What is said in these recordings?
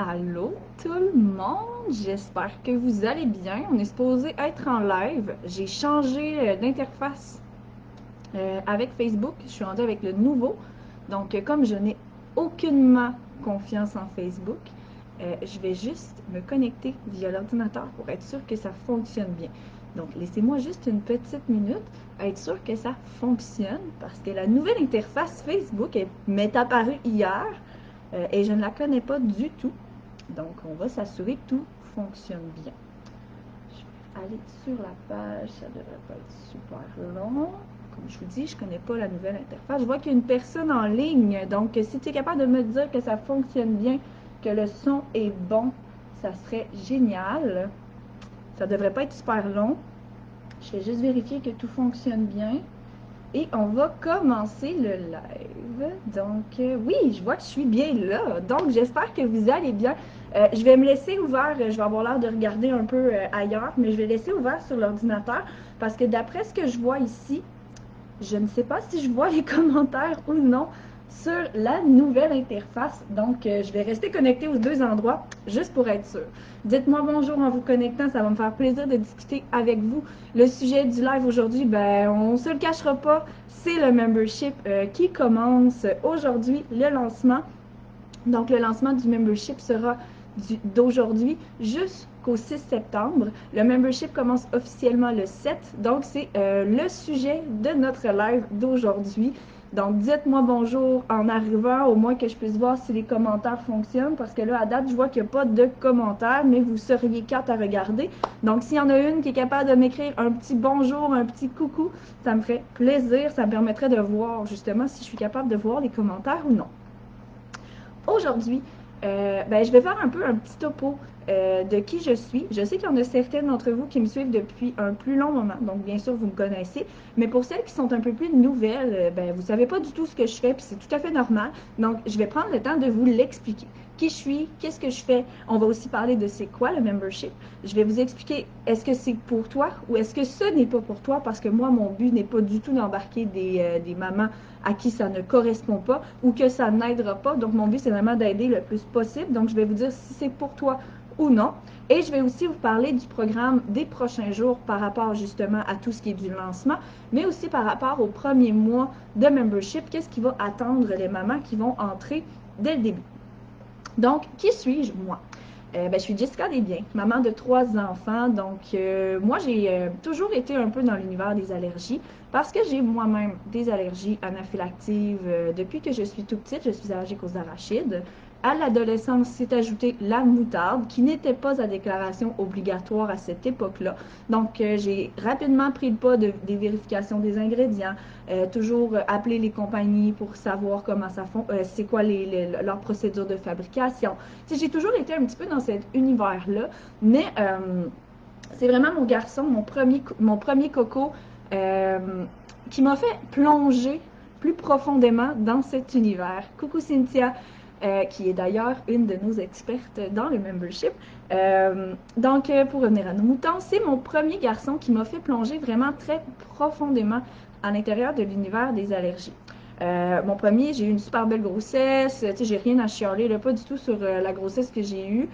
Allô tout le monde, j'espère que vous allez bien. On est supposé être en live. J'ai changé d'interface avec Facebook. Je suis rendue avec le nouveau. Donc, comme je n'ai aucunement confiance en Facebook, je vais juste me connecter via l'ordinateur pour être sûr que ça fonctionne bien. Donc, laissez-moi juste une petite minute à être sûr que ça fonctionne parce que la nouvelle interface Facebook m'est apparue hier et je ne la connais pas du tout. Donc, on va s'assurer que tout fonctionne bien. Je vais aller sur la page, ça devrait pas être super long. Comme je vous dis, je ne connais pas la nouvelle interface. Je vois qu'il y a une personne en ligne. Donc, si tu es capable de me dire que ça fonctionne bien, que le son est bon, ça serait génial. Ça devrait pas être super long. Je vais juste vérifier que tout fonctionne bien. Et on va commencer le live. Donc, oui, je vois que je suis bien là. Donc, j'espère que vous allez bien. Je vais me laisser ouvert. Je vais avoir l'air de regarder un peu ailleurs, mais je vais laisser ouvert sur l'ordinateur parce que d'après ce que je vois ici, je ne sais pas si je vois les commentaires ou non sur la nouvelle interface. Donc, je vais rester connectée aux deux endroits juste pour être sûre. Dites-moi bonjour en vous connectant, ça va me faire plaisir de discuter avec vous. Le sujet du live aujourd'hui, ben, on ne se le cachera pas, c'est le membership qui commence aujourd'hui, le lancement. Donc, le lancement du membership sera d'aujourd'hui jusqu'au 6 septembre. Le membership commence officiellement le 7, donc c'est le sujet de notre live d'aujourd'hui. Donc, dites-moi bonjour en arrivant, au moins que je puisse voir si les commentaires fonctionnent, parce que là, à date, je vois qu'il n'y a pas de commentaires, mais vous seriez quatre à regarder. Donc, s'il y en a une qui est capable de m'écrire un petit bonjour, un petit coucou, ça me ferait plaisir, ça me permettrait de voir justement si je suis capable de voir les commentaires ou non. Aujourd'hui, ben, je vais faire un peu un petit topo de qui je suis. Je sais qu'il y en a certaines d'entre vous qui me suivent depuis un plus long moment, donc bien sûr vous me connaissez, mais pour celles qui sont un peu plus nouvelles, ben, vous ne savez pas du tout ce que je fais, puis c'est tout à fait normal. Donc je vais prendre le temps de vous l'expliquer. Qui je suis, qu'est-ce que je fais. On va aussi parler de c'est quoi le membership. Je vais vous expliquer est-ce que c'est pour toi ou est-ce que ce n'est pas pour toi, parce que moi, mon but n'est pas du tout d'embarquer des mamans à qui ça ne correspond pas ou que ça n'aidera pas. Donc, mon but, c'est vraiment d'aider le plus possible. Donc, je vais vous dire si c'est pour toi ou non. Et je vais aussi vous parler du programme des prochains jours par rapport justement à tout ce qui est du lancement, mais aussi par rapport au premier mois de membership, qu'est-ce qui va attendre les mamans qui vont entrer dès le début. Donc, qui suis-je, moi? Ben, je suis Jessica Desbiens, maman de 3 enfants. Donc, moi, j'ai toujours été un peu dans l'univers des allergies parce que j'ai moi-même des allergies anaphylactives depuis que je suis tout petite. Je suis allergique aux arachides. À l'adolescence, s'est ajoutée la moutarde, qui n'était pas à déclaration obligatoire à cette époque-là. Donc, j'ai rapidement pris le pas des vérifications des ingrédients, toujours appeler les compagnies pour savoir comment ça font, c'est quoi leurs procédures de fabrication. J'ai toujours été un petit peu dans cet univers-là, mais c'est vraiment mon garçon, mon premier coco, qui m'a fait plonger plus profondément dans cet univers. Coucou Cynthia, qui est d'ailleurs une de nos expertes dans le membership. Donc, pour revenir à nos moutons, c'est mon premier garçon qui m'a fait plonger vraiment très profondément à l'intérieur de l'univers des allergies. Mon premier, j'ai eu une super belle grossesse. J'ai rien à chialer, là, pas du tout sur la grossesse que j'ai eue.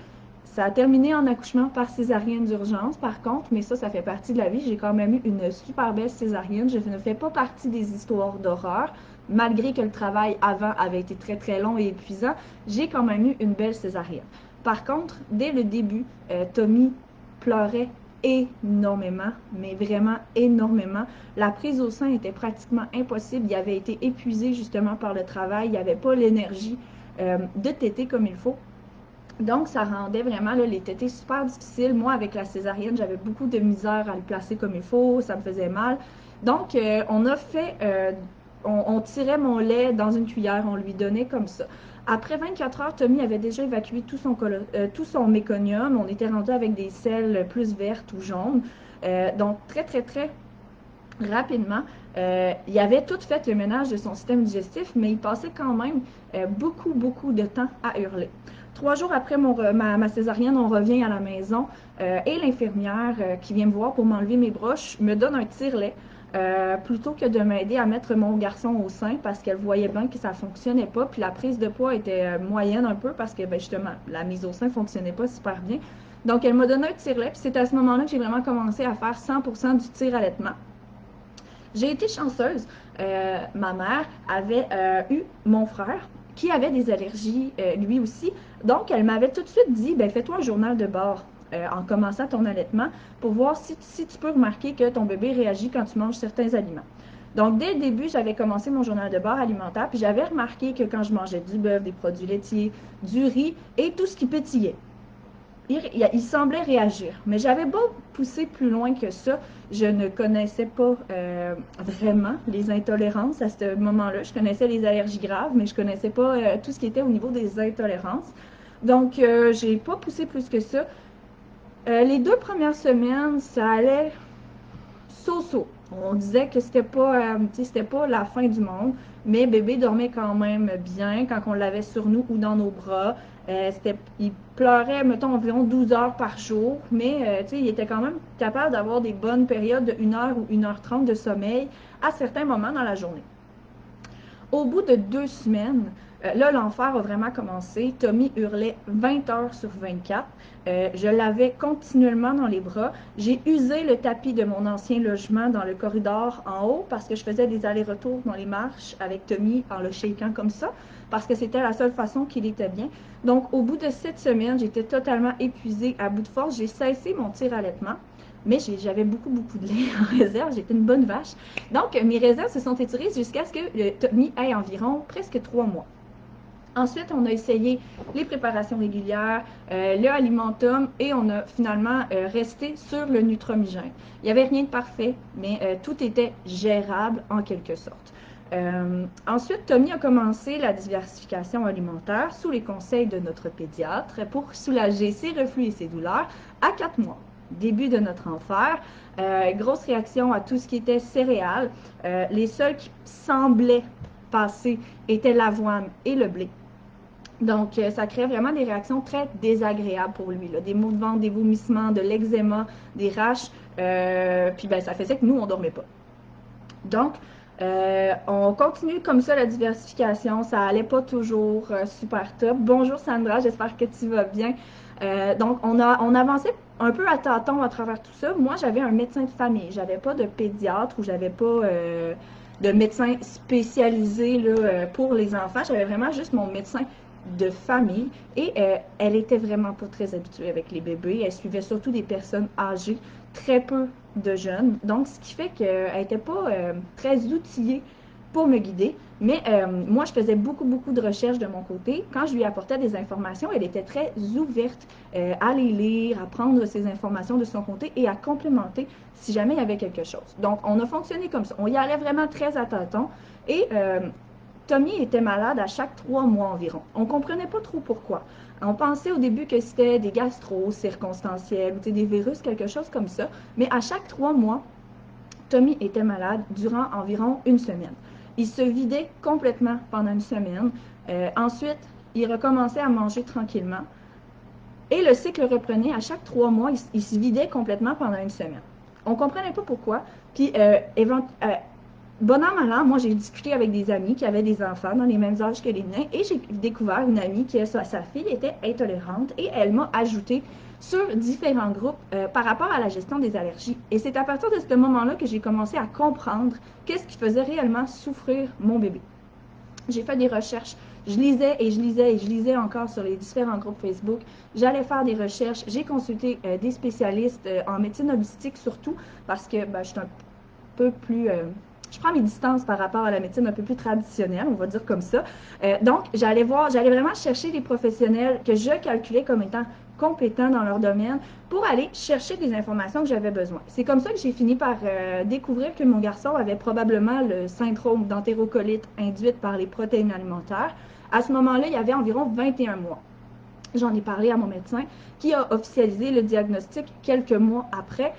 Ça a terminé en accouchement par césarienne d'urgence, par contre, mais ça fait partie de la vie. J'ai quand même eu une super belle césarienne. Je ne fais pas partie des histoires d'horreur. Malgré que le travail avant avait été très très long et épuisant, j'ai quand même eu une belle césarienne. Par contre, dès le début, Tommy pleurait énormément, mais vraiment énormément. La prise au sein était pratiquement impossible. Il avait été épuisé justement par le travail. Il n'y avait pas l'énergie de téter comme il faut. Donc, ça rendait vraiment là, les tétés super difficiles. Moi, avec la césarienne, j'avais beaucoup de misère à le placer comme il faut. Ça me faisait mal. Donc, on a fait... on tirait mon lait dans une cuillère. On lui donnait comme ça. Après 24 heures, Tommy avait déjà évacué tout son méconium. On était rendu avec des selles plus vertes ou jaunes. Donc, très, très, très rapidement. Il avait tout fait le ménage de son système digestif, mais il passait quand même beaucoup, beaucoup de temps à hurler. 3 jours après ma césarienne, on revient à la maison et l'infirmière qui vient me voir pour m'enlever mes broches me donne un tire-lait plutôt que de m'aider à mettre mon garçon au sein parce qu'elle voyait bien que ça fonctionnait pas. Puis la prise de poids était moyenne un peu parce que ben, justement, la mise au sein fonctionnait pas super bien. Donc, elle m'a donné un tire-lait. Puis c'est à ce moment-là que j'ai vraiment commencé à faire 100% du tir-allaitement. J'ai été chanceuse. Ma mère avait eu mon frère qui avait des allergies lui aussi. Donc, elle m'avait tout de suite dit, ben fais-toi un journal de bord en commençant ton allaitement pour voir si tu peux remarquer que ton bébé réagit quand tu manges certains aliments. Donc, dès le début, j'avais commencé mon journal de bord alimentaire, puis j'avais remarqué que quand je mangeais du bœuf, des produits laitiers, du riz et tout ce qui pétillait, il semblait réagir. Mais j'avais beau pousser plus loin que ça, je ne connaissais pas vraiment les intolérances à ce moment-là. Je connaissais les allergies graves, mais je connaissais pas tout ce qui était au niveau des intolérances. Donc, j'ai pas poussé plus que ça. Les 2 premières semaines, ça allait so-so. On disait que c'était pas la fin du monde, mais bébé dormait quand même bien quand on l'avait sur nous ou dans nos bras. Il pleurait, mettons, environ 12 heures par jour, mais il était quand même capable d'avoir des bonnes périodes de 1 heure ou 1h30 de sommeil à certains moments dans la journée. Au bout de 2 semaines, là, l'enfer a vraiment commencé. Tommy hurlait 20 heures sur 24. Je l'avais continuellement dans les bras. J'ai usé le tapis de mon ancien logement dans le corridor en haut parce que je faisais des allers-retours dans les marches avec Tommy en le shakeant comme ça parce que c'était la seule façon qu'il était bien. Donc, au bout de 7 semaines, j'étais totalement épuisée à bout de force. J'ai cessé mon tir-allaitement. Mais j'avais beaucoup, beaucoup de lait en réserve. J'étais une bonne vache. Donc, mes réserves se sont étirées jusqu'à ce que le Tommy ait environ presque 3 mois. Ensuite, on a essayé les préparations régulières, le alimentum et on a finalement resté sur le Nutromigène. Il n'y avait rien de parfait, mais tout était gérable en quelque sorte. Ensuite, Tommy a commencé la diversification alimentaire sous les conseils de notre pédiatre pour soulager ses reflux et ses douleurs à 4 mois. Début de notre enfer, grosse réaction à tout ce qui était céréales. Les seuls qui semblaient passer étaient l'avoine et le blé. Donc, ça crée vraiment des réactions très désagréables pour lui, là. Des maux de ventre, des vomissements, de l'eczéma, des raches. Puis, ben, ça faisait que nous, on ne dormait pas. Donc, on continue comme ça la diversification. Ça allait pas toujours super top. Bonjour Sandra, j'espère que tu vas bien. Donc, on avançait un peu à tâtons à travers tout ça. Moi, j'avais un médecin de famille. J'avais pas de pédiatre ou j'avais pas de médecin spécialisé là, pour les enfants. J'avais vraiment juste mon médecin de famille et elle était vraiment pas très habituée avec les bébés. Elle suivait surtout des personnes âgées, très peu de jeunes. Donc, ce qui fait qu'elle n'était pas très outillée pour me guider. Mais moi, je faisais beaucoup, beaucoup de recherches de mon côté. Quand je lui apportais des informations, elle était très ouverte à les lire, à prendre ces informations de son côté et à complémenter si jamais il y avait quelque chose. Donc, on a fonctionné comme ça. On y allait vraiment très à tâtons. Et Tommy était malade à chaque 3 mois environ. On ne comprenait pas trop pourquoi. On pensait au début que c'était des gastro circonstanciels ou des virus, quelque chose comme ça. Mais à chaque 3 mois, Tommy était malade durant environ 1 semaine. Il se vidait complètement pendant 1 semaine. Ensuite, il recommençait à manger tranquillement. Et le cycle reprenait. À chaque 3 mois, il se vidait complètement pendant 1 semaine. On ne comprenait pas pourquoi. Puis, bon an, mal an, moi, j'ai discuté avec des amis qui avaient des enfants dans les mêmes âges que les miens et j'ai découvert une amie qui, sa fille était intolérante et elle m'a ajouté sur différents groupes par rapport à la gestion des allergies. Et c'est à partir de ce moment-là que j'ai commencé à comprendre qu'est-ce qui faisait réellement souffrir mon bébé. J'ai fait des recherches. Je lisais et je lisais et je lisais encore sur les différents groupes Facebook. J'allais faire des recherches. J'ai consulté des spécialistes en médecine holistique surtout parce que je suis un peu plus... je prends mes distances par rapport à la médecine un peu plus traditionnelle, on va dire comme ça. Donc, j'allais vraiment chercher des professionnels que je calculais comme étant compétents dans leur domaine pour aller chercher des informations que j'avais besoin. C'est comme ça que j'ai fini par découvrir que mon garçon avait probablement le syndrome d'entérocolite induite par les protéines alimentaires. À ce moment-là, il y avait environ 21 mois. J'en ai parlé à mon médecin qui a officialisé le diagnostic quelques mois après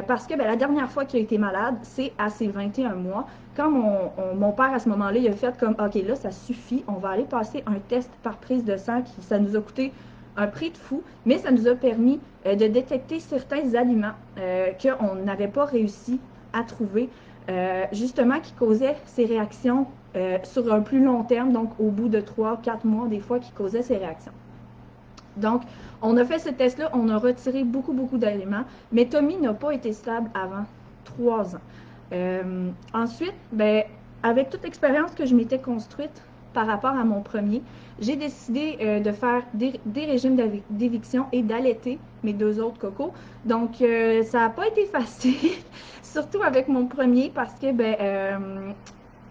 parce que la dernière fois qu'il a été malade, c'est à ses 21 mois. Quand mon père, à ce moment-là, il a fait comme « OK, là, ça suffit, on va aller passer un test par prise de sang qui ça nous a coûté un prix de fou, mais ça nous a permis de détecter certains aliments qu'on n'avait pas réussi à trouver justement qui causait ces réactions sur un plus long terme, donc au bout de 3-4 mois des fois, qui causait ces réactions. Donc, on a fait ce test-là, on a retiré beaucoup d'aliments, mais Tommy n'a pas été stable avant 3 ans. Ensuite, ben, avec toute l'expérience que je m'étais construite par rapport à mon premier, j'ai décidé de faire des régimes d'éviction et d'allaiter mes 2 autres cocos. Donc, ça n'a pas été facile, surtout avec mon premier, parce que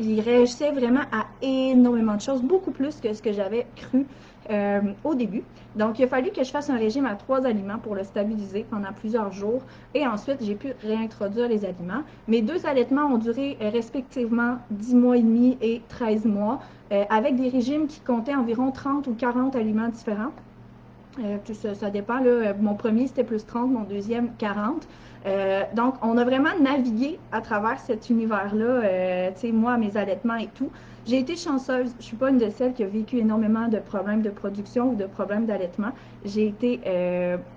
il réagissait vraiment à énormément de choses, beaucoup plus que ce que j'avais cru au début. Donc, il a fallu que je fasse un régime à 3 aliments pour le stabiliser pendant plusieurs jours. Et ensuite, j'ai pu réintroduire les aliments. Mes 2 allaitements ont duré respectivement 10 mois et demi et 13 mois, avec des régimes qui comptaient environ 30 ou 40 aliments différents. Ça dépend, là. Mon premier, c'était plus 30, mon deuxième, 40. Donc, on a vraiment navigué à travers cet univers-là, tu sais, moi, mes allaitements et tout. J'ai été chanceuse. Je ne suis pas une de celles qui a vécu énormément de problèmes de production ou de problèmes d'allaitement. J'ai été,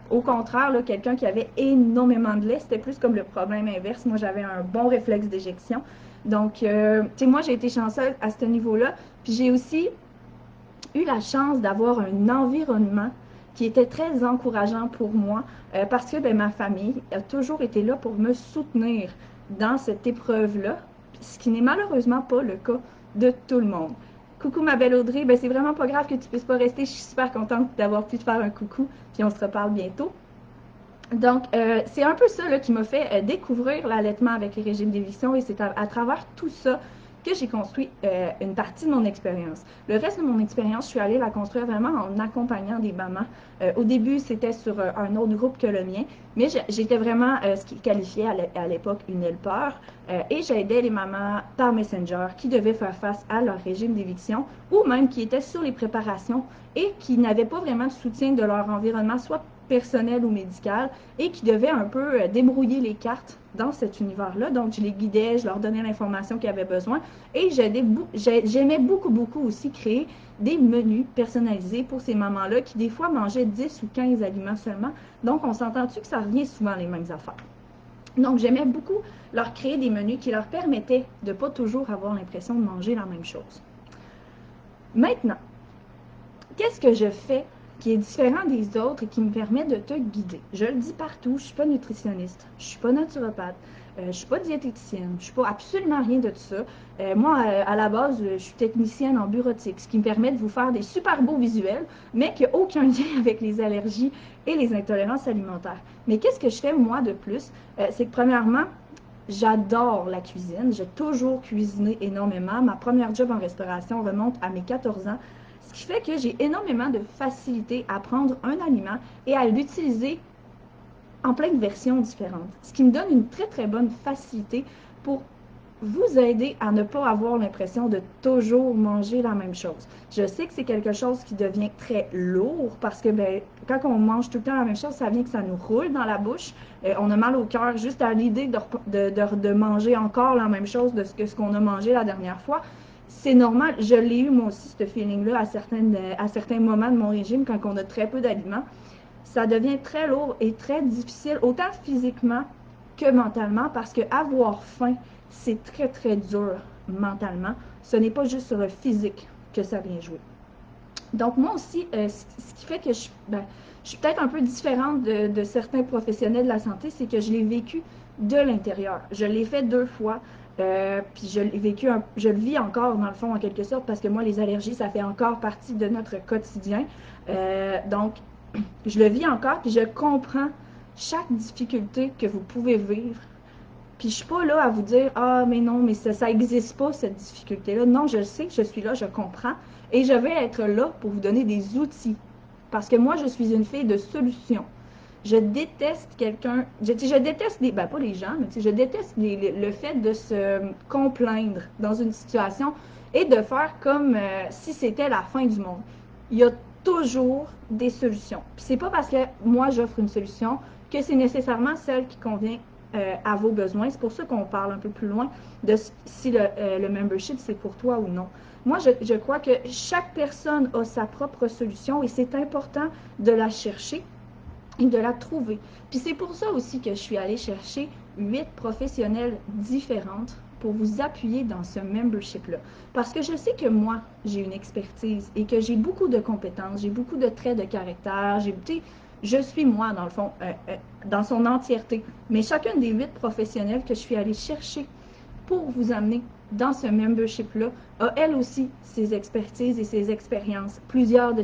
au contraire, quelqu'un qui avait énormément de lait. C'était plus comme le problème inverse. Moi, j'avais un bon réflexe d'éjection. Donc, tu sais, moi, j'ai été chanceuse à ce niveau-là. Puis j'ai aussi eu la chance d'avoir un environnement qui était très encourageant pour moi parce que ma famille a toujours été là pour me soutenir dans cette épreuve-là, ce qui n'est malheureusement pas le cas de tout le monde. Coucou ma belle Audrey, c'est vraiment pas grave que tu puisses pas rester, je suis super contente d'avoir pu te faire un coucou, puis on se reparle bientôt. Donc, c'est un peu ça qui m'a fait découvrir l'allaitement avec les régimes d'éviction et c'est à travers tout ça que j'ai construit une partie de mon expérience. Le reste de mon expérience, je suis allée la construire vraiment en accompagnant des mamans. Au début, c'était sur un autre groupe que le mien, mais j'étais vraiment ce qui qualifiait à l'époque une helper et j'aidais les mamans par Messenger qui devaient faire face à leur régime d'éviction ou même qui étaient sur les préparations et qui n'avaient pas vraiment de soutien de leur environnement, soit personnel ou médical, et qui devaient un peu débrouiller les cartes dans cet univers-là. Donc, je les guidais, je leur donnais l'information qu'ils avaient besoin et j'aimais beaucoup aussi créer des menus personnalisés pour ces mamans-là qui, des fois, mangeaient 10 ou 15 aliments seulement. Donc, on s'entend-tu que ça revient souvent les mêmes affaires? Donc, j'aimais beaucoup leur créer des menus qui leur permettaient de ne pas toujours avoir l'impression de manger la même chose. Maintenant, qu'est-ce que je fais qui est différent des autres et qui me permet de te guider? Je le dis partout, je ne suis pas nutritionniste, je ne suis pas naturopathe, je ne suis pas diététicienne, je ne suis pas absolument rien de tout ça. Moi, à la base, je suis technicienne en bureautique, ce qui me permet de vous faire des super beaux visuels, mais qui n'a aucun lien avec les allergies et les intolérances alimentaires. Mais qu'est-ce que je fais, moi, de plus? C'est que premièrement, j'adore la cuisine. J'ai toujours cuisiné énormément. Ma première job en restauration remonte à mes 14 ans. Ce qui fait que j'ai énormément de facilité à prendre un aliment et à l'utiliser en plein de versions différentes. Ce qui me donne une très bonne facilité pour vous aider à ne pas avoir l'impression de toujours manger la même chose. Je sais que c'est quelque chose qui devient très lourd parce que quand on mange tout le temps la même chose, ça vient que ça nous roule dans la bouche. On a mal au cœur juste à l'idée de manger encore la même chose de ce qu'on a mangé la dernière fois. C'est normal, je l'ai eu moi aussi, ce feeling-là, à certains moments de mon régime, quand on a très peu d'aliments. Ça devient très lourd et très difficile, autant physiquement que mentalement, parce que avoir faim, c'est très dur mentalement. Ce n'est pas juste sur le physique que ça vient jouer. Donc moi aussi, ce qui fait que je suis peut-être un peu différente de certains professionnels de la santé, c'est que je l'ai vécu de l'intérieur. Je l'ai fait 2 fois, puis je l'ai vécu, je le vis encore dans le fond en quelque sorte, parce que moi les allergies, ça fait encore partie de notre quotidien. Donc je le vis encore, puis je comprends chaque difficulté que vous pouvez vivre. Puis je suis pas là à vous dire ah mais non, mais ça existe pas cette difficulté-là. Non, je sais que je suis là, je comprends, et je vais être là pour vous donner des outils. Parce que moi, je suis une fille de solution. Je déteste quelqu'un, je déteste pas les gens, mais je déteste le fait de se complaindre dans une situation et de faire comme si c'était la fin du monde. Il y a toujours des solutions. Puis c'est pas parce que moi j'offre une solution que c'est nécessairement celle qui convient à vos besoins. C'est pour ça qu'on parle un peu plus loin de si le membership c'est pour toi ou non. Moi, je crois que chaque personne a sa propre solution et c'est important de la chercher et de la trouver. Puis c'est pour ça aussi que je suis allée chercher 8 professionnelles différentes pour vous appuyer dans ce membership-là. Parce que je sais que moi, j'ai une expertise et que j'ai beaucoup de compétences, j'ai beaucoup de traits de caractère, je suis moi, dans le fond, dans son entièreté. Mais chacune des 8 professionnels que je suis allée chercher pour vous amener dans ce membership-là a elle aussi ses expertises et ses expériences. Plusieurs de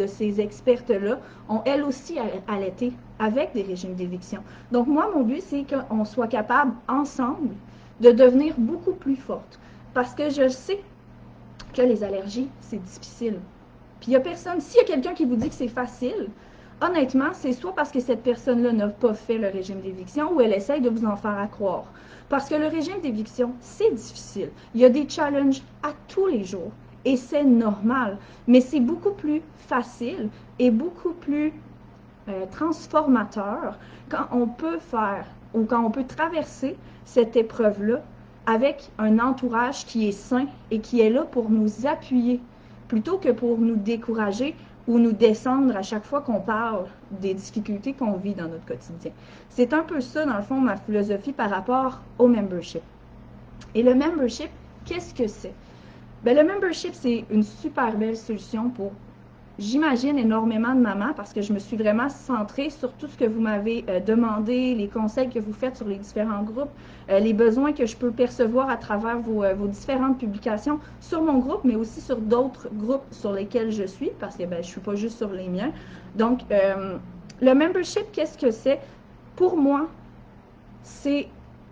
ces expertes-là ont elles aussi allaité avec des régimes d'éviction. Donc moi, mon but, c'est qu'on soit capable ensemble de devenir beaucoup plus forte. Parce que je sais que les allergies, c'est difficile. Puis il n'y a personne, s'il y a quelqu'un qui vous dit que c'est facile, honnêtement, c'est soit parce que cette personne-là n'a pas fait le régime d'éviction ou elle essaye de vous en faire croire. Parce que le régime d'éviction, c'est difficile. Il y a des challenges à tous les jours et c'est normal. Mais c'est beaucoup plus facile et beaucoup plus transformateur quand on peut faire ou quand on peut traverser cette épreuve-là avec un entourage qui est sain et qui est là pour nous appuyer plutôt que pour nous décourager ou nous descendre à chaque fois qu'on parle des difficultés qu'on vit dans notre quotidien. C'est un peu ça, dans le fond, ma philosophie par rapport au membership. Et le membership, qu'est-ce que c'est? Bien, le membership, c'est une super belle solution pour, j'imagine, énormément de mamans parce que je me suis vraiment centrée sur tout ce que vous m'avez demandé, les conseils que vous faites sur les différents groupes, les besoins que je peux percevoir à travers vos différentes publications sur mon groupe, mais aussi sur d'autres groupes sur lesquels je suis parce que je ne suis pas juste sur les miens. Donc, le membership, qu'est-ce que c'est? Pour moi, c'est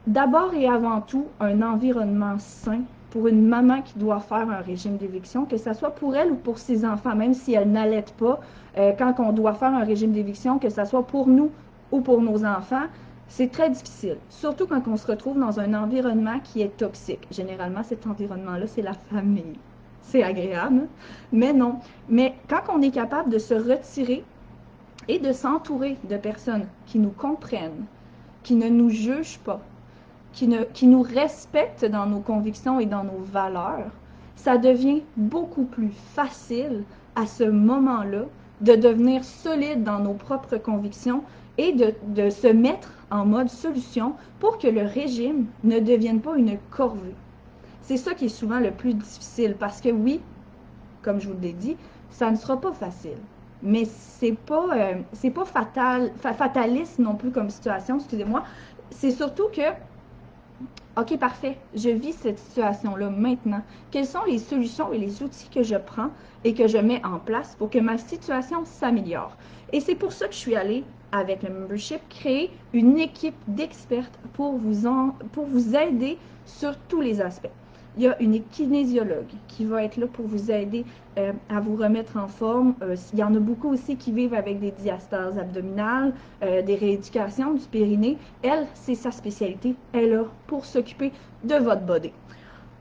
d'abord et avant tout un environnement sain pour une maman qui doit faire un régime d'éviction, que ce soit pour elle ou pour ses enfants, même si elle n'allait pas, quand on doit faire un régime d'éviction, que ce soit pour nous ou pour nos enfants, c'est très difficile. Surtout quand on se retrouve dans un environnement qui est toxique. Généralement, cet environnement-là, c'est la famille. C'est agréable, mais non. Mais quand on est capable de se retirer et de s'entourer de personnes qui nous comprennent, qui ne nous jugent pas, qui nous respectent dans nos convictions et dans nos valeurs, ça devient beaucoup plus facile à ce moment-là de devenir solide dans nos propres convictions et de se mettre en mode solution pour que le régime ne devienne pas une corvée. C'est ça qui est souvent le plus difficile parce que oui, comme je vous l'ai dit, ça ne sera pas facile. Mais c'est pas fataliste non plus comme situation, excusez-moi. C'est surtout que OK, parfait, je vis cette situation-là maintenant. Quelles sont les solutions et les outils que je prends et que je mets en place pour que ma situation s'améliore? Et c'est pour ça que je suis allée, avec le membership, créer une équipe d'experts pour vous aider sur tous les aspects. Il y a une kinésiologue qui va être là pour vous aider à vous remettre en forme. Il y en a beaucoup aussi qui vivent avec des diastases abdominales, des rééducations du périnée. Elle, c'est sa spécialité. Elle est là pour s'occuper de votre body.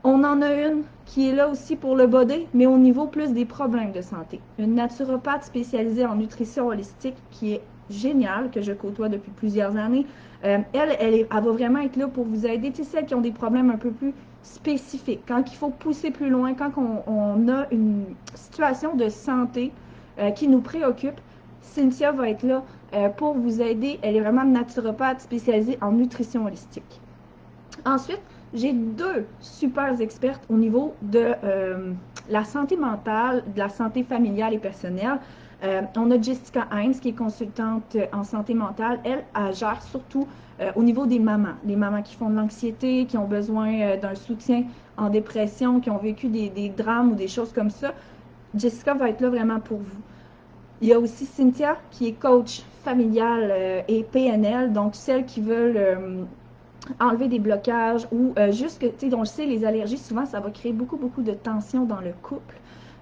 On en a une qui est là aussi pour le body, mais au niveau plus des problèmes de santé. Une naturopathe spécialisée en nutrition holistique qui est géniale, que je côtoie depuis plusieurs années. Elle va vraiment être là pour vous aider. Tu sais, celles qui ont des problèmes un peu plus spécifiques, quand il faut pousser plus loin, quand on a une situation de santé qui nous préoccupe, Cynthia va être là pour vous aider. Elle est vraiment naturopathe spécialisée en nutrition holistique. Ensuite, j'ai 2 super expertes au niveau de la santé mentale, de la santé familiale et personnelle. On a Jessica Hines, qui est consultante en santé mentale. Elle gère surtout au niveau des mamans. Les mamans qui font de l'anxiété, qui ont besoin d'un soutien en dépression, qui ont vécu des drames ou des choses comme ça. Jessica va être là vraiment pour vous. Il y a aussi Cynthia, qui est coach familial et PNL, donc celles qui veulent enlever des blocages ou juste que, tu sais, donc je sais, les allergies, souvent, ça va créer beaucoup, beaucoup de tensions dans le couple.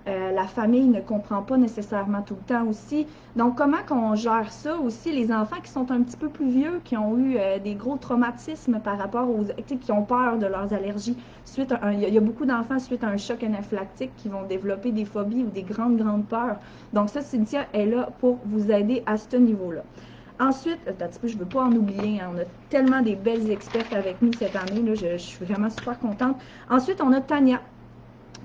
La famille ne comprend pas nécessairement tout le temps aussi. Donc, comment qu'on gère ça aussi? Les enfants qui sont un petit peu plus vieux, qui ont eu des gros traumatismes par rapport aux, tu sais, qui ont peur de leurs allergies. Il y a beaucoup d'enfants suite à un choc anaphylactique qui vont développer des phobies ou des grandes, grandes peurs. Donc, ça, Cynthia est là pour vous aider à ce niveau-là. Ensuite, un petit peu, je ne veux pas en oublier, hein, on a tellement des belles expertes avec nous cette année, là, je suis vraiment super contente. Ensuite, on a Tania.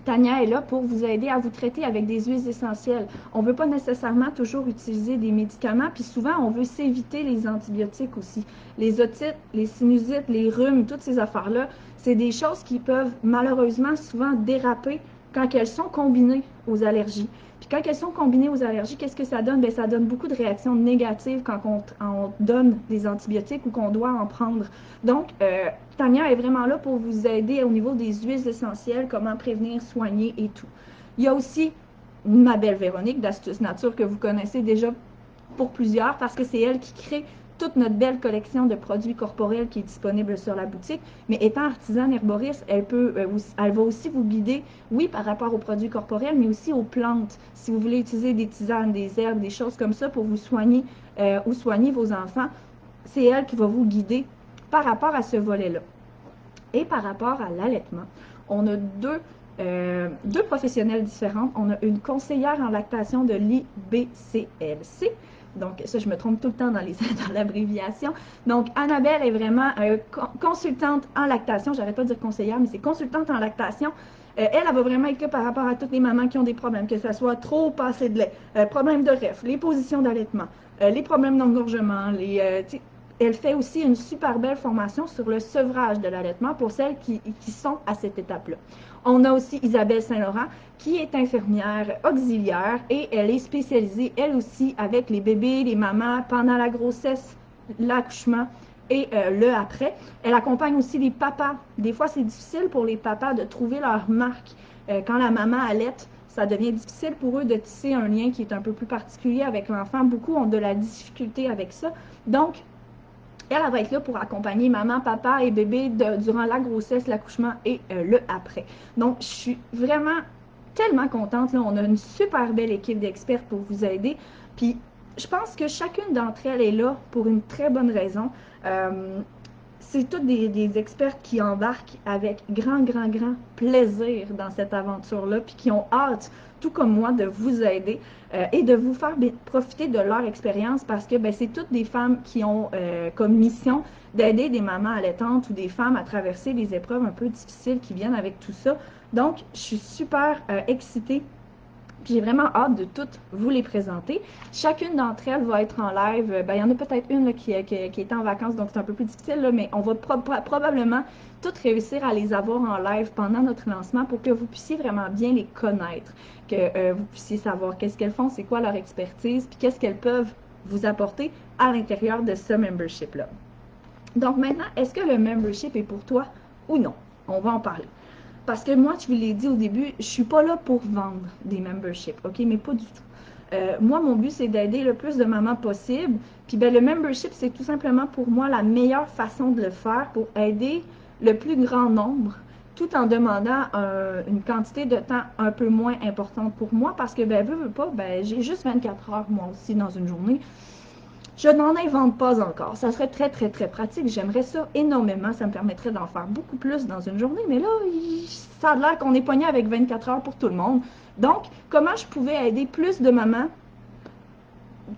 Tania est là pour vous aider à vous traiter avec des huiles essentielles. On ne veut pas nécessairement toujours utiliser des médicaments, puis souvent, on veut s'éviter les antibiotiques aussi. Les otites, les sinusites, les rhumes, toutes ces affaires-là, c'est des choses qui peuvent malheureusement souvent déraper quand elles sont combinées aux allergies. Puis quand elles sont combinées aux allergies, qu'est-ce que ça donne? Bien, ça donne beaucoup de réactions négatives quand on donne des antibiotiques ou qu'on doit en prendre. Donc, Tania est vraiment là pour vous aider au niveau des huiles essentielles, comment prévenir, soigner et tout. Il y a aussi ma belle Véronique d'Astuce Nature que vous connaissez déjà pour plusieurs parce que c'est elle qui crée toute notre belle collection de produits corporels qui est disponible sur la boutique. Mais étant artisane herboriste, elle va aussi vous guider, oui, par rapport aux produits corporels, mais aussi aux plantes. Si vous voulez utiliser des tisanes, des herbes, des choses comme ça pour vous soigner ou soigner vos enfants, c'est elle qui va vous guider par rapport à ce volet-là. Et par rapport à l'allaitement, on a deux professionnels différents. On a une conseillère en lactation de l'IBCLC. Donc, ça, je me trompe tout le temps dans l'abréviation. Donc, Annabelle est vraiment consultante en lactation. J'arrête pas de dire conseillère, mais c'est consultante en lactation. Elle va vraiment être là par rapport à toutes les mamans qui ont des problèmes, que ce soit trop ou pas assez de lait, problèmes de ref, les positions d'allaitement, les problèmes d'engorgement, elle fait aussi une super belle formation sur le sevrage de l'allaitement pour celles qui sont à cette étape-là. On a aussi Isabelle Saint-Laurent qui est infirmière auxiliaire et elle est spécialisée, elle aussi, avec les bébés, les mamans, pendant la grossesse, l'accouchement et le après. Elle accompagne aussi les papas. Des fois, c'est difficile pour les papas de trouver leur marque. Quand la maman allaite, ça devient difficile pour eux de tisser un lien qui est un peu plus particulier avec l'enfant. Beaucoup ont de la difficulté avec ça. Donc, elle va être là pour accompagner maman, papa et bébé durant la grossesse, l'accouchement et le après. Donc, je suis vraiment tellement contente. Là, on a une super belle équipe d'experts pour vous aider. Puis, je pense que chacune d'entre elles est là pour une très bonne raison. C'est toutes des expertes qui embarquent avec grand plaisir dans cette aventure-là, puis qui ont hâte, tout comme moi, de vous aider et de vous faire profiter de leur expérience parce que c'est toutes des femmes qui ont comme mission d'aider des mamans allaitantes ou des femmes à traverser les épreuves un peu difficiles qui viennent avec tout ça. Donc, je suis super excitée. Puis j'ai vraiment hâte de toutes vous les présenter. Chacune d'entre elles va être en live. Il y en a peut-être une là, qui est en vacances, donc c'est un peu plus difficile, là, mais on va probablement toutes réussir à les avoir en live pendant notre lancement pour que vous puissiez vraiment bien les connaître, que vous puissiez savoir qu'est-ce qu'elles font, c'est quoi leur expertise, puis qu'est-ce qu'elles peuvent vous apporter à l'intérieur de ce membership-là. Donc maintenant, est-ce que le membership est pour toi ou non? On va en parler. Parce que moi, je vous l'ai dit au début, je suis pas là pour vendre des memberships, OK? Mais pas du tout. Moi, mon but, c'est d'aider le plus de mamans possible. Puis, le membership, c'est tout simplement pour moi la meilleure façon de le faire pour aider le plus grand nombre, tout en demandant une quantité de temps un peu moins importante pour moi. Parce que, veux pas, j'ai juste 24 heures, moi aussi, dans une journée. Je n'en invente pas encore. Ça serait très pratique. J'aimerais ça énormément. Ça me permettrait d'en faire beaucoup plus dans une journée. Mais là, ça a l'air qu'on est pogné avec 24 heures pour tout le monde. Donc, comment je pouvais aider plus de mamans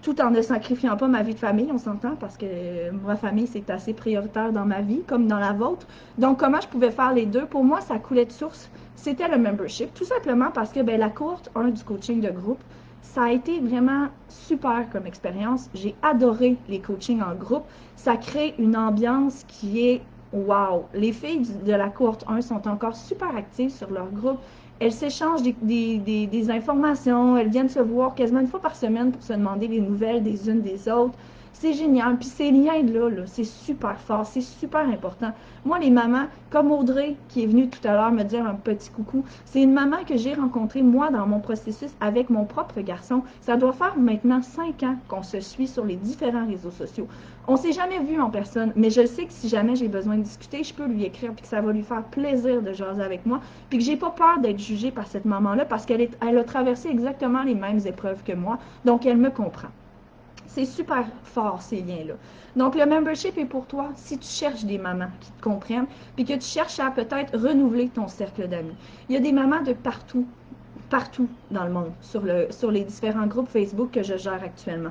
tout en ne sacrifiant pas ma vie de famille, on s'entend, parce que ma famille, c'est assez prioritaire dans ma vie, comme dans la vôtre. Donc, comment je pouvais faire les deux? Pour moi, ça coulait de source. C'était le membership, tout simplement parce que la cohorte 1 du coaching de groupe, ça a été vraiment super comme expérience. J'ai adoré les coachings en groupe. Ça crée une ambiance qui est wow. Les filles de la cohorte 1 sont encore super actives sur leur groupe. Elles s'échangent des informations. Elles viennent se voir quasiment une fois par semaine pour se demander les nouvelles des unes des autres. C'est génial. Puis ces liens-là, c'est super fort, c'est super important. Moi, les mamans, comme Audrey, qui est venue tout à l'heure me dire un petit coucou, c'est une maman que j'ai rencontrée, moi, dans mon processus avec mon propre garçon. Ça doit faire maintenant 5 ans qu'on se suit sur les différents réseaux sociaux. On ne s'est jamais vu en personne, mais je sais que si jamais j'ai besoin de discuter, je peux lui écrire, puis que ça va lui faire plaisir de jaser avec moi, puis que j'ai pas peur d'être jugée par cette maman-là, parce qu'elle a traversé exactement les mêmes épreuves que moi, donc elle me comprend. C'est super fort, ces liens-là. Donc, le membership est pour toi si tu cherches des mamans qui te comprennent, puis que tu cherches à peut-être renouveler ton cercle d'amis. Il y a des mamans de partout dans le monde, sur les différents groupes Facebook que je gère actuellement.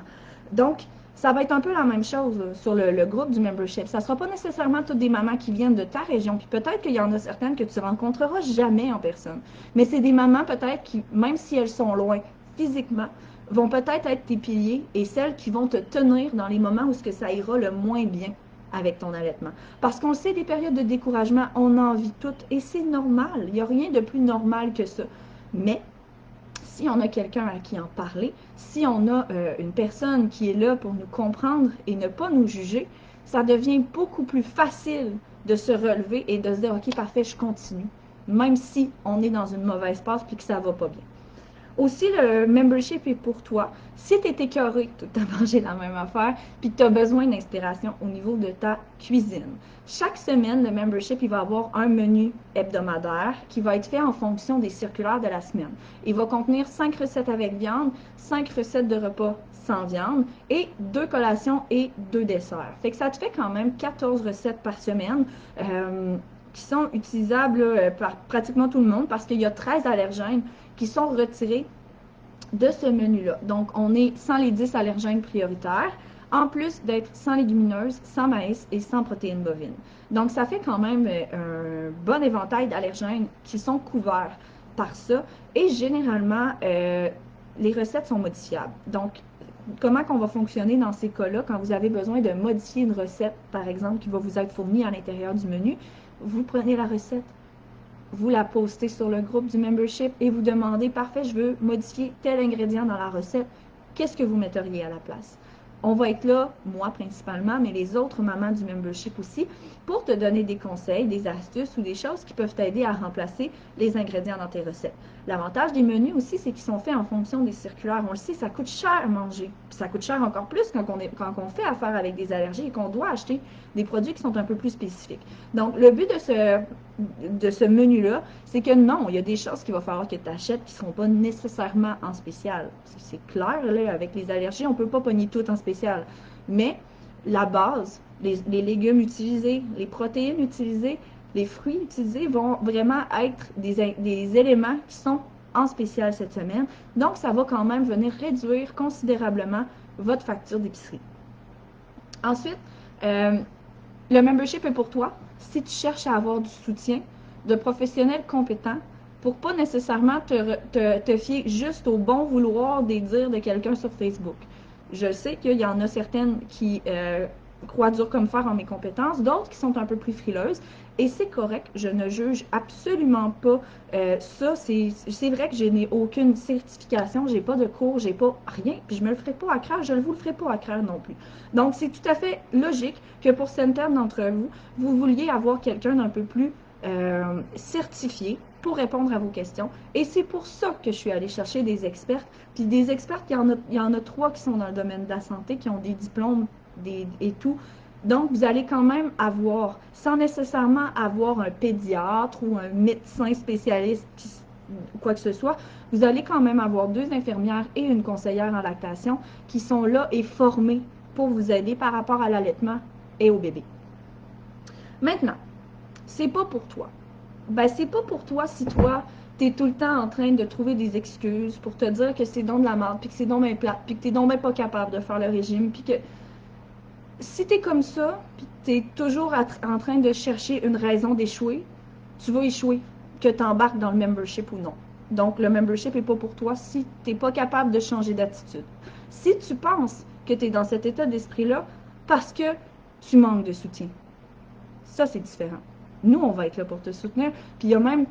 Donc, ça va être un peu la même chose sur le groupe du membership. Ça ne sera pas nécessairement toutes des mamans qui viennent de ta région, puis peut-être qu'il y en a certaines que tu rencontreras jamais en personne. Mais c'est des mamans peut-être qui, même si elles sont loin physiquement, vont peut-être être tes piliers et celles qui vont te tenir dans les moments où ce que ça ira le moins bien avec ton allaitement. Parce qu'on le sait, des périodes de découragement, on en vit toutes et c'est normal. Il n'y a rien de plus normal que ça. Mais si on a quelqu'un à qui en parler, si on a une personne qui est là pour nous comprendre et ne pas nous juger, ça devient beaucoup plus facile de se relever et de se dire, OK, parfait, je continue, même si on est dans une mauvaise passe puis que ça va pas bien. Aussi, le membership est pour toi. Si tu es écœuré tout à manger la même affaire, puis que tu as besoin d'inspiration au niveau de ta cuisine. Chaque semaine, le membership, il va avoir un menu hebdomadaire qui va être fait en fonction des circulaires de la semaine. Il va contenir 5 recettes avec viande, 5 recettes de repas sans viande et 2 collations et 2 desserts. Fait que ça te fait quand même 14 recettes par semaine. Qui sont utilisables par pratiquement tout le monde parce qu'il y a 13 allergènes qui sont retirés de ce menu-là. Donc, on est sans les 10 allergènes prioritaires, en plus d'être sans légumineuses, sans maïs et sans protéines bovines. Donc, ça fait quand même un bon éventail d'allergènes qui sont couverts par ça. Et généralement, les recettes sont modifiables. Donc, comment qu'on va fonctionner dans ces cas-là quand vous avez besoin de modifier une recette, par exemple, qui va vous être fournie à l'intérieur du menu? Vous prenez la recette, vous la postez sur le groupe du membership et vous demandez, parfait, je veux modifier tel ingrédient dans la recette, qu'est-ce que vous metteriez à la place? On va être là, moi principalement, mais les autres mamans du membership aussi, pour te donner des conseils, des astuces ou des choses qui peuvent t'aider à remplacer les ingrédients dans tes recettes. L'avantage des menus aussi, c'est qu'ils sont faits en fonction des circulaires. On le sait, ça coûte cher à manger. Puis ça coûte cher encore plus quand on fait affaire avec des allergies et qu'on doit acheter des produits qui sont un peu plus spécifiques. Donc, le but de ce menu-là, c'est que non, il y a des choses qu'il va falloir que tu achètes qui ne seront pas nécessairement en spécial. C'est clair, là, avec les allergies, on ne peut pas pogner tout en spécial. Mais la base, les légumes utilisés, les protéines utilisées, les fruits utilisés vont vraiment être des éléments qui sont en spécial cette semaine. Donc, ça va quand même venir réduire considérablement votre facture d'épicerie. Ensuite, le membership est pour toi si tu cherches à avoir du soutien de professionnels compétents pour pas nécessairement te fier juste au bon vouloir des dires de quelqu'un sur Facebook. Je sais qu'il y en a certaines qui croient dur comme fer en mes compétences, d'autres qui sont un peu plus frileuses, et c'est correct, je ne juge absolument pas ça. C'est vrai que je n'ai aucune certification, j'ai pas de cours, j'ai pas rien, puis je me le ferai pas à cœur, je ne vous le ferai pas à cœur non plus. Donc, c'est tout à fait logique que pour certaines d'entre vous, vous vouliez avoir quelqu'un d'un peu plus certifié pour répondre à vos questions. Et c'est pour ça que je suis allée chercher des expertes. Puis des expertes, il y en a 3 qui sont dans le domaine de la santé, qui ont des diplômes et tout. Donc, vous allez quand même avoir, sans nécessairement avoir un pédiatre ou un médecin spécialiste, quoi que ce soit, vous allez quand même avoir 2 infirmières et une conseillère en lactation qui sont là et formées pour vous aider par rapport à l'allaitement et au bébé. Maintenant, c'est pas pour toi. Ben, c'est pas pour toi si toi, t'es tout le temps en train de trouver des excuses pour te dire que c'est donc de la merde, puis que c'est donc bien plate, puis que t'es donc bien pas capable de faire le régime, puis que si t'es comme ça, puis que t'es toujours en train de chercher une raison d'échouer, tu vas échouer, que t'embarques dans le membership ou non. Donc, le membership est pas pour toi si t'es pas capable de changer d'attitude. Si tu penses que t'es dans cet état d'esprit-là parce que tu manques de soutien, ça, c'est différent. Nous, on va être là pour te soutenir. Puis il y a même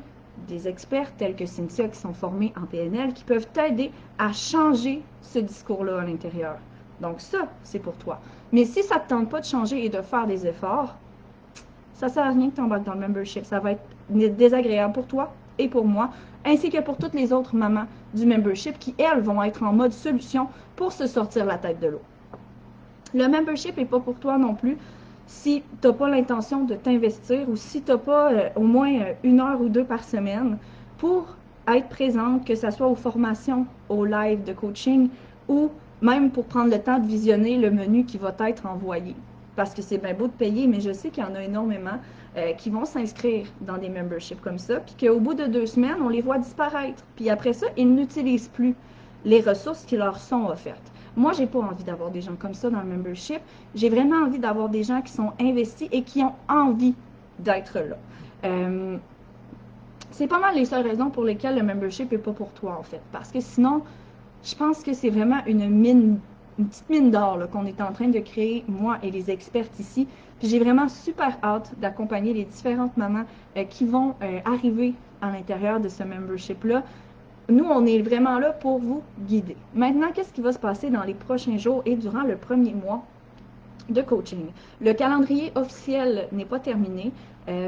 des experts tels que Cynthia qui sont formés en PNL qui peuvent t'aider à changer ce discours-là à l'intérieur. Donc ça, c'est pour toi. Mais si ça ne te tente pas de changer et de faire des efforts, ça ne sert à rien que tu embarques dans le membership. Ça va être désagréable pour toi et pour moi, ainsi que pour toutes les autres mamans du membership qui, elles, vont être en mode solution pour se sortir la tête de l'eau. Le membership n'est pas pour toi non plus si tu n'as pas l'intention de t'investir ou si tu n'as pas au moins 1 heure ou 2 par semaine pour être présente, que ce soit aux formations, aux lives de coaching ou même pour prendre le temps de visionner le menu qui va t'être envoyé. Parce que c'est bien beau de payer, mais je sais qu'il y en a énormément qui vont s'inscrire dans des memberships comme ça, puis qu'au bout de 2 semaines, on les voit disparaître. Puis après ça, ils n'utilisent plus les ressources qui leur sont offertes. Moi, j'ai pas envie d'avoir des gens comme ça dans le membership. J'ai vraiment envie d'avoir des gens qui sont investis et qui ont envie d'être là. C'est pas mal les seules raisons pour lesquelles le membership n'est pas pour toi, en fait. Parce que sinon, je pense que c'est vraiment une petite mine d'or qu'on est en train de créer, moi et les experts ici. Puis j'ai vraiment super hâte d'accompagner les différentes mamans qui vont arriver à l'intérieur de ce membership-là. Nous, on est vraiment là pour vous guider. Maintenant, qu'est-ce qui va se passer dans les prochains jours et durant le premier mois de coaching? Le calendrier officiel n'est pas terminé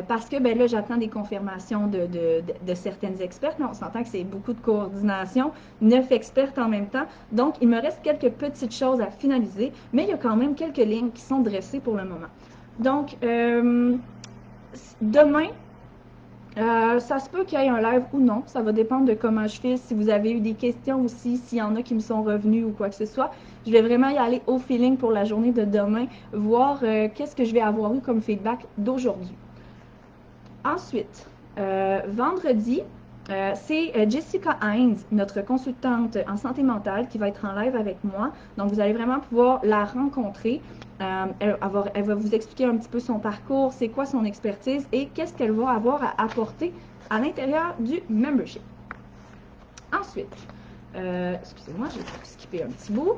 parce que ben là, j'attends des confirmations de certaines expertes. Mais on s'entend que c'est beaucoup de coordination, 9 expertes en même temps. Donc, il me reste quelques petites choses à finaliser, mais il y a quand même quelques lignes qui sont dressées pour le moment. Donc, demain, ça se peut qu'il y ait un live ou non. Ça va dépendre de comment je fais. Si vous avez eu des questions aussi, s'il y en a qui me sont revenus ou quoi que ce soit, je vais vraiment y aller au feeling pour la journée de demain, voir qu'est-ce que je vais avoir eu comme feedback d'aujourd'hui. Ensuite, vendredi, c'est Jessica Hines, notre consultante en santé mentale, qui va être en live avec moi. Donc, vous allez vraiment pouvoir la rencontrer. Elle va vous expliquer un petit peu son parcours, c'est quoi son expertise et qu'est-ce qu'elle va avoir à apporter à l'intérieur du membership. Ensuite, excusez-moi, j'ai skippé un petit bout.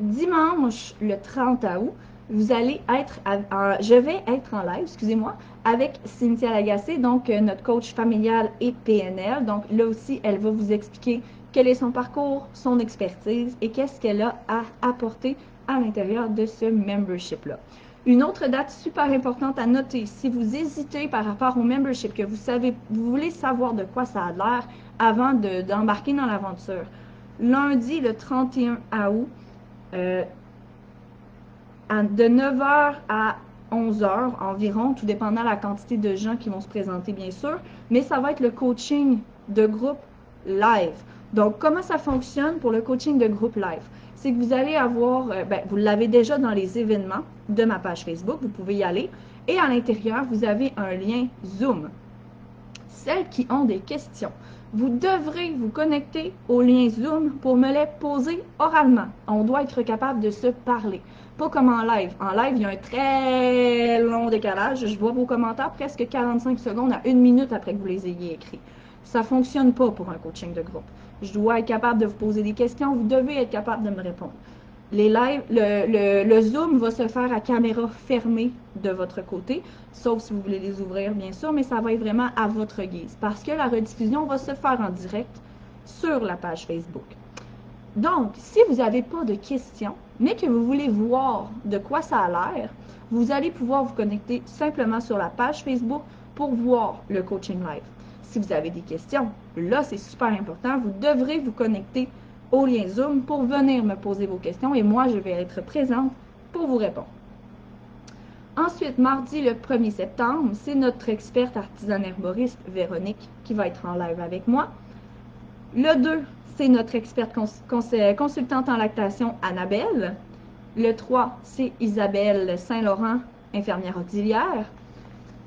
Dimanche, le 30 août, je vais être en live, excusez-moi, avec Cynthia Lagacé, donc notre coach familial et PNL. Donc là aussi, elle va vous expliquer quel est son parcours, son expertise et qu'est-ce qu'elle a à apporter à l'intérieur de ce membership-là. Une autre date super importante à noter, si vous hésitez par rapport au membership, que vous voulez savoir de quoi ça a l'air avant d'embarquer dans l'aventure, lundi, le 31 août, de 9h à 11h environ, tout dépendant de la quantité de gens qui vont se présenter, bien sûr, mais ça va être le coaching de groupe live. Donc, comment ça fonctionne pour le coaching de groupe live? C'est que vous allez avoir, vous l'avez déjà dans les événements de ma page Facebook, vous pouvez y aller, et à l'intérieur, vous avez un lien Zoom. Celles qui ont des questions, vous devrez vous connecter au lien Zoom pour me les poser oralement. On doit être capable de se parler. Pas comme en live. En live, il y a un très long décalage. Je vois vos commentaires presque 45 secondes à 1 minute après que vous les ayez écrits. Ça ne fonctionne pas pour un coaching de groupe. Je dois être capable de vous poser des questions. Vous devez être capable de me répondre. Les lives, le Zoom va se faire à caméra fermée de votre côté, sauf si vous voulez les ouvrir, bien sûr, mais ça va être vraiment à votre guise, parce que la rediffusion va se faire en direct sur la page Facebook. Donc, si vous n'avez pas de questions, mais que vous voulez voir de quoi ça a l'air, vous allez pouvoir vous connecter simplement sur la page Facebook pour voir le coaching live. Si vous avez des questions, là, c'est super important, vous devrez vous connecter au lien Zoom pour venir me poser vos questions et moi, je vais être présente pour vous répondre. Ensuite, mardi le 1er septembre, c'est notre experte artisane herboriste Véronique qui va être en live avec moi. Le 2, c'est notre experte consultante en lactation Annabelle. Le 3, c'est Isabelle Saint-Laurent, infirmière auxiliaire.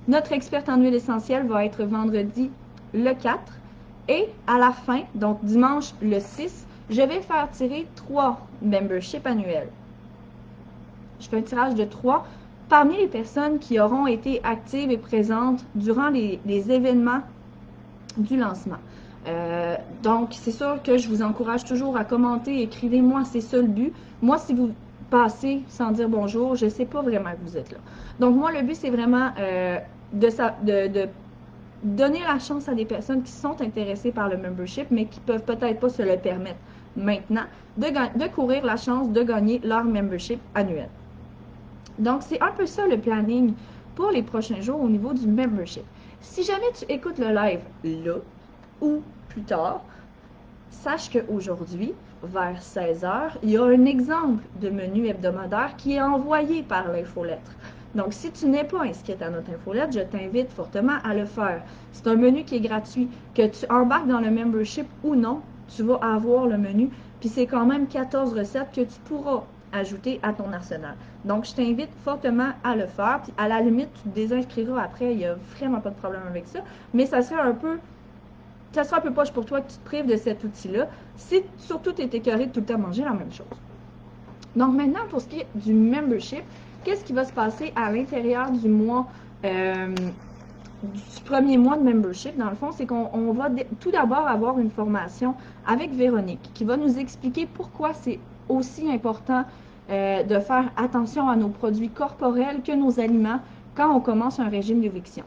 Notre experte en huile essentielle va être vendredi le 4. Et à la fin, donc dimanche le 6, je vais faire tirer 3 memberships annuels. Je fais un tirage de 3 parmi les personnes qui auront été actives et présentes durant les événements du lancement. Donc, c'est sûr que je vous encourage toujours à commenter, écrivez-moi, c'est ça le but. Moi, si vous passez sans dire bonjour, je ne sais pas vraiment que vous êtes là. Donc, moi, le but, c'est vraiment de donner la chance à des personnes qui sont intéressées par le membership, mais qui peuvent peut-être pas se le permettre maintenant, de courir la chance de gagner leur membership annuel. Donc, c'est un peu ça le planning pour les prochains jours au niveau du membership. Si jamais tu écoutes le live là ou plus tard, sache qu'aujourd'hui, vers 16h, il y a un exemple de menu hebdomadaire qui est envoyé par l'infolettre. Donc, si tu n'es pas inscrite à notre infolettre, je t'invite fortement à le faire. C'est un menu qui est gratuit. Que tu embarques dans le membership ou non, tu vas avoir le menu. Puis c'est quand même 14 recettes que tu pourras ajouter à ton arsenal. Donc, je t'invite fortement à le faire. Puis à la limite, tu te désinscriras après. Il n'y a vraiment pas de problème avec ça. Mais ça serait un peu ça sera un peu poche pour toi que tu te prives de cet outil-là si surtout tu es écœuré de tout le temps manger la même chose. Donc maintenant, pour ce qui est du membership, qu'est-ce qui va se passer à l'intérieur du mois, du premier mois de membership, dans le fond, c'est qu'on va tout d'abord avoir une formation avec Véronique qui va nous expliquer pourquoi c'est aussi important de faire attention à nos produits corporels que nos aliments quand on commence un régime d'éviction.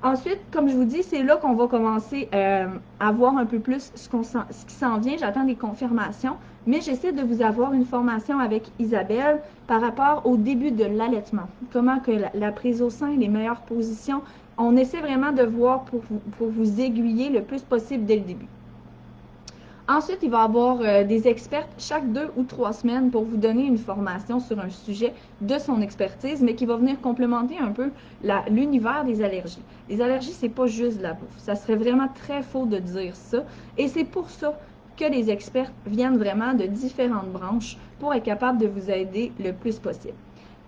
Ensuite, comme je vous dis, c'est là qu'on va commencer à voir un peu plus ce qui s'en vient. J'attends des confirmations, mais j'essaie de vous avoir une formation avec Isabelle par rapport au début de l'allaitement. Comment que la prise au sein, les meilleures positions. On essaie vraiment de voir pour vous aiguiller le plus possible dès le début. Ensuite, il va y avoir des experts chaque 2 ou 3 semaines pour vous donner une formation sur un sujet de son expertise, mais qui va venir complémenter un peu l'univers des allergies. Les allergies, c'est pas juste de la bouffe. Ça serait vraiment très faux de dire ça. Et c'est pour ça que les experts viennent vraiment de différentes branches pour être capables de vous aider le plus possible.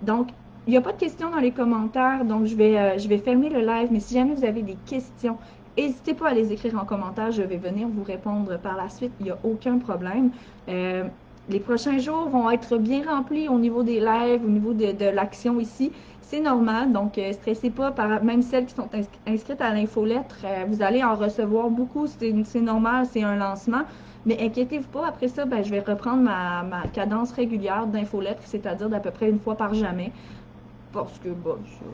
Donc, il n'y a pas de questions dans les commentaires, donc je vais fermer le live, mais si jamais vous avez des questions, n'hésitez pas à les écrire en commentaire, je vais venir vous répondre par la suite, il n'y a aucun problème. Les prochains jours vont être bien remplis au niveau des lives, au niveau de l'action ici. C'est normal, donc stressez pas, même celles qui sont inscrites à l'infolettre, vous allez en recevoir beaucoup, c'est normal, c'est un lancement. Mais inquiétez-vous pas, après ça, je vais reprendre ma cadence régulière d'infolettre, c'est-à-dire d'à peu près une fois par jamais. Parce que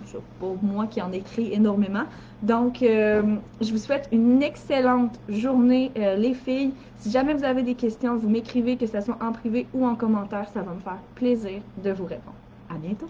c'est pas moi qui en écris énormément. Donc, je vous souhaite une excellente journée, les filles. Si jamais vous avez des questions, vous m'écrivez, que ce soit en privé ou en commentaire, ça va me faire plaisir de vous répondre. À bientôt!